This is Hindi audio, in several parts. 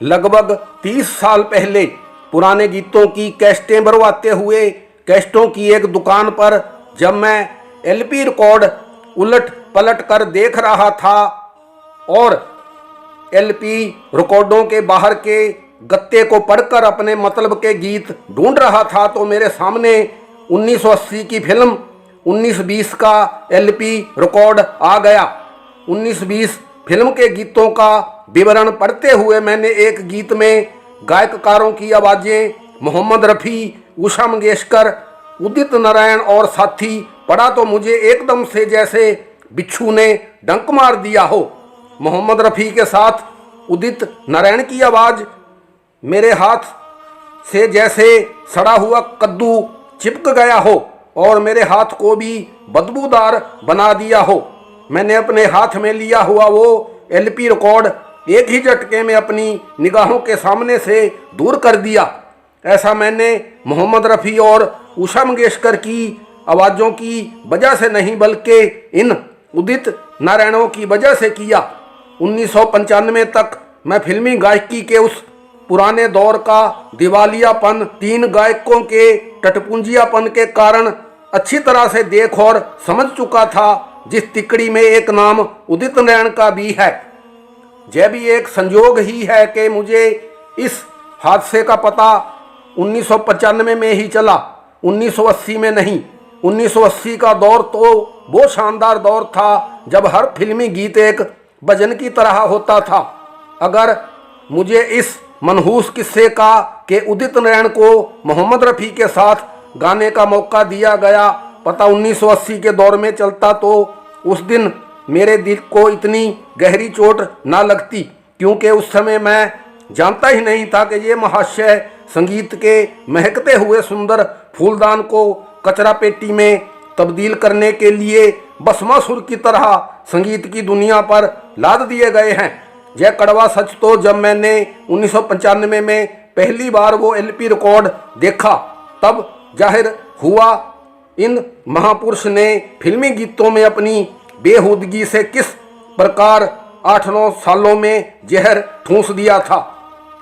लगभग 30 साल पहले पुराने गीतों की कैसेटें भरवाते हुए कैसेटों की एक दुकान पर जब मैं एलपी रिकॉर्ड उलट पलट कर देख रहा था और एलपी रिकॉर्डों के बाहर के गत्ते को पढ़कर अपने मतलब के गीत ढूंढ रहा था तो मेरे सामने 1980 की फिल्म 1920 का एलपी रिकॉर्ड आ गया। 1920 फिल्म के गीतों का विवरण पढ़ते हुए मैंने एक गीत में गायककारों की आवाज़ें मोहम्मद रफ़ी, उषा मंगेशकर, उदित नारायण और साथी पढ़ा तो मुझे एकदम से जैसे बिच्छू ने डंक मार दिया हो। मोहम्मद रफ़ी के साथ उदित नारायण की आवाज़ मेरे हाथ से जैसे सड़ा हुआ कद्दू चिपक गया हो और मेरे हाथ को भी बदबूदार बना दिया हो। मैंने अपने हाथ में लिया हुआ वो एलपी रिकॉर्ड एक ही झटके में अपनी निगाहों के सामने से दूर कर दिया। ऐसा मैंने मोहम्मद रफ़ी और उषा मंगेशकर की आवाज़ों की वजह से नहीं बल्कि इन उदित नारायणों की वजह से किया। 1995 तक मैं फिल्मी गायकी के उस पुराने दौर का दिवालियापन, तीन गायकों के टटपुंजियापन के कारण अच्छी तरह से देख और समझ चुका था, जिस तिकड़ी में एक नाम उदित नारायण का भी है। यह भी एक संयोग ही है कि मुझे इस हादसे का पता 1995 में ही चला, 1980 में नहीं। 1980 का दौर तो वो शानदार दौर था जब हर फिल्मी गीत एक भजन की तरह होता था। अगर मुझे इस मनहूस किस्से का कि उदित नारायण को मोहम्मद रफ़ी के साथ गाने का मौका दिया गया पता 1980 के दौर में चलता तो उस दिन मेरे दिल को इतनी गहरी चोट ना लगती, क्योंकि उस समय मैं जानता ही नहीं था कि ये महाशय संगीत के महकते हुए सुंदर फूलदान को कचरा पेटी में तब्दील करने के लिए भस्मासुर की तरह संगीत की दुनिया पर लाद दिए गए हैं। यह कड़वा सच तो जब मैंने 1995 में पहली बार वो एलपी रिकॉर्ड देखा तब जाहिर हुआ इन महापुरुष ने फिल्मी गीतों में अपनी बेहूदगी से किस प्रकार 8-9 सालों में जहर ठूंस दिया था।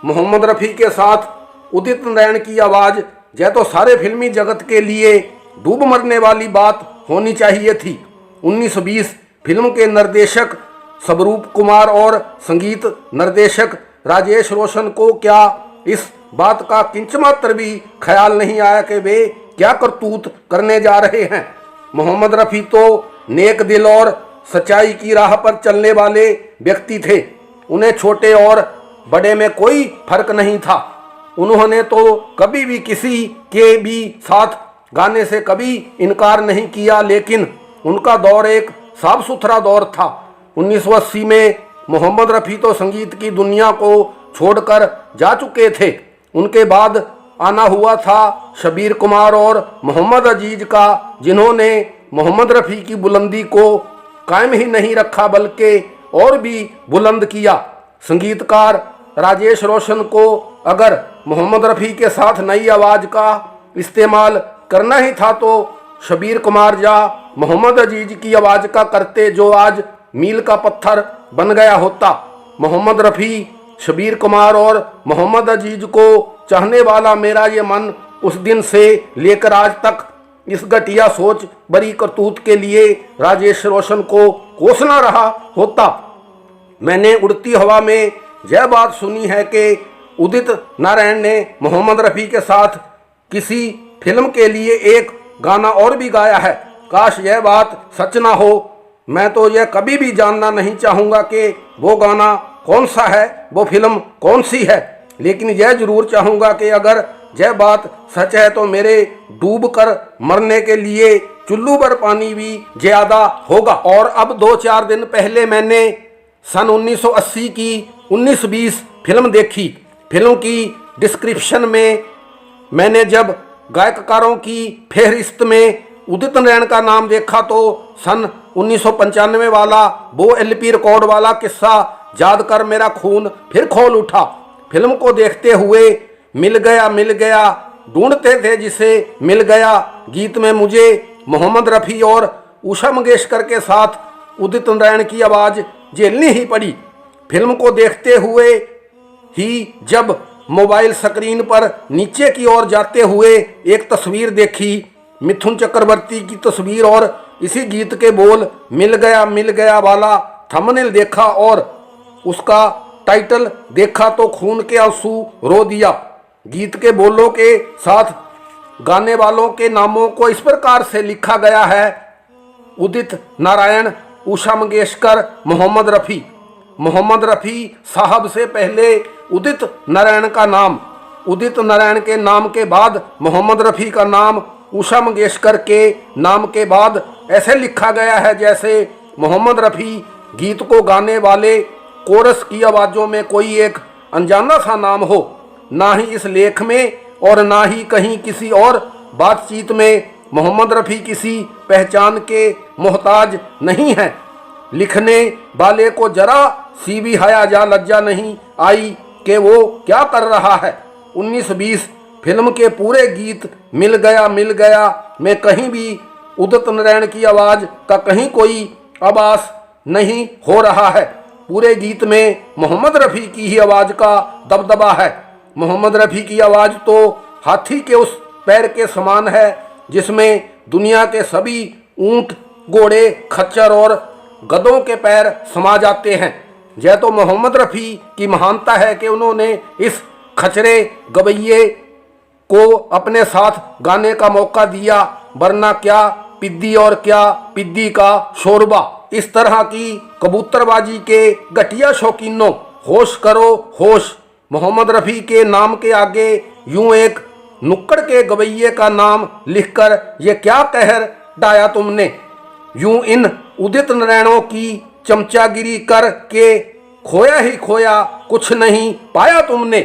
मोहम्मद रफ़ी के साथ उदित नारायण की आवाज़ यह तो सारे फिल्मी जगत के लिए डूब मरने वाली बात होनी चाहिए थी। 1920 फिल्म के निर्देशक स्वरूप कुमार और संगीत निर्देशक राजेश रोशन को क्या इस बात का किंचमात्र भी ख्याल नहीं आया कि वे क्या करतूत करने जा रहे हैं। मोहम्मद रफ़ी तो नेक दिल और सच्चाई की राह पर चलने वाले व्यक्ति थे। उन्हें छोटे और बड़े में कोई फर्क नहीं था। उन्होंने तो कभी भी किसी के भी साथ गाने से कभी इनकार नहीं किया, लेकिन उनका दौर एक साफ सुथरा दौर था। 1980 में मोहम्मद रफ़ी तो संगीत की दुनिया को छोड़कर जा चुके थे। उनके बाद आना हुआ था शबीर कुमार और मोहम्मद अजीज का, जिन्होंने मोहम्मद रफ़ी की बुलंदी को कायम ही नहीं रखा बल्कि और भी बुलंद किया। संगीतकार राजेश रोशन को अगर मोहम्मद रफ़ी के साथ नई आवाज़ का इस्तेमाल करना ही था तो शबीर कुमार या मोहम्मद अजीज की आवाज़ का करते, जो आज मील का पत्थर बन गया होता। मोहम्मद रफ़ी, शबीर कुमार और मोहम्मद अजीज को चाहने वाला मेरा ये मन उस दिन से लेकर आज तक इस घटिया सोच बड़ी करतूत के लिए राजेश रोशन को कोसना रहा होता। मैंने उड़ती हवा में यह बात सुनी है कि उदित नारायण ने मोहम्मद रफ़ी के साथ किसी फिल्म के लिए एक गाना और भी गाया है। काश यह बात सच ना हो। मैं तो यह कभी भी जानना नहीं चाहूँगा कि वो गाना कौन सा है, वो फिल्म कौन सी है, लेकिन यह जरूर चाहूँगा कि अगर यह बात सच है तो मेरे डूब कर मरने के लिए चुल्लू भर पानी भी ज़्यादा होगा। और अब 2-4 दिन पहले मैंने सन 1980 की 1920 फिल्म देखी। फिल्म की डिस्क्रिप्शन में मैंने जब गायककारों की फहरिस्त में उदित नारायण का नाम देखा तो सन 1995 वाला वो एलपी रिकॉर्ड वाला किस्सा याद कर मेरा खून फिर खौल उठा। फिल्म को देखते हुए मिल गया ढूंढते थे जिसे मिल गया गीत में मुझे मोहम्मद रफ़ी और उषा मंगेशकर के साथ उदित नारायण की आवाज़ झेलनी ही पड़ी। फिल्म को देखते हुए ही जब मोबाइल स्क्रीन पर नीचे की ओर जाते हुए एक तस्वीर देखी, मिथुन चक्रवर्ती की तस्वीर, और इसी गीत के बोल मिल गया वाला थंबनेल देखा और उसका टाइटल देखा तो खून के आंसू रो दिया। गीत के बोलों के साथ गाने वालों के नामों को इस प्रकार से लिखा गया है: उदित नारायण, उषा मंगेशकर, मोहम्मद रफ़ी। मोहम्मद रफ़ी साहब से पहले उदित नारायण का नाम, उदित नारायण के नाम के बाद मोहम्मद रफ़ी का नाम, उषा मंगेशकर के नाम के बाद ऐसे लिखा गया है जैसे मोहम्मद रफ़ी गीत को गाने वाले कोरस की आवाज़ों में कोई एक अनजाना सा नाम हो। ना ही इस लेख में और ना ही कहीं किसी और बातचीत में मोहम्मद रफ़ी किसी पहचान के मोहताज नहीं है। लिखने वाले को जरा सी भी हया या लज्जा नहीं आई कि वो क्या कर रहा है। 1920 फिल्म के पूरे गीत मिल गया में कहीं भी उदित नारायण की आवाज़ का कहीं कोई आभास नहीं हो रहा है। पूरे गीत में मोहम्मद रफ़ी की ही आवाज़ का दबदबा है। मोहम्मद रफ़ी की आवाज़ तो हाथी के उस पैर के समान है जिसमें दुनिया के सभी ऊंट, घोड़े, खच्चर और गधों के पैर समा जाते हैं। यह तो मोहम्मद रफ़ी की महानता है कि उन्होंने इस खचरे गवैये को अपने साथ गाने का मौका दिया, वरना क्या पिद्दी और क्या पिद्दी का शोरबा। इस तरह की कबूतरबाजी के घटिया शौकीनों, होश करो होश। मोहम्मद रफ़ी के नाम के आगे यूं एक नुक्कड़ के गवैये का नाम लिखकर ये क्या कहर डाया तुमने। यूं इन उदित नारायणों की चमचागिरी कर के खोया ही खोया, कुछ नहीं पाया तुमने।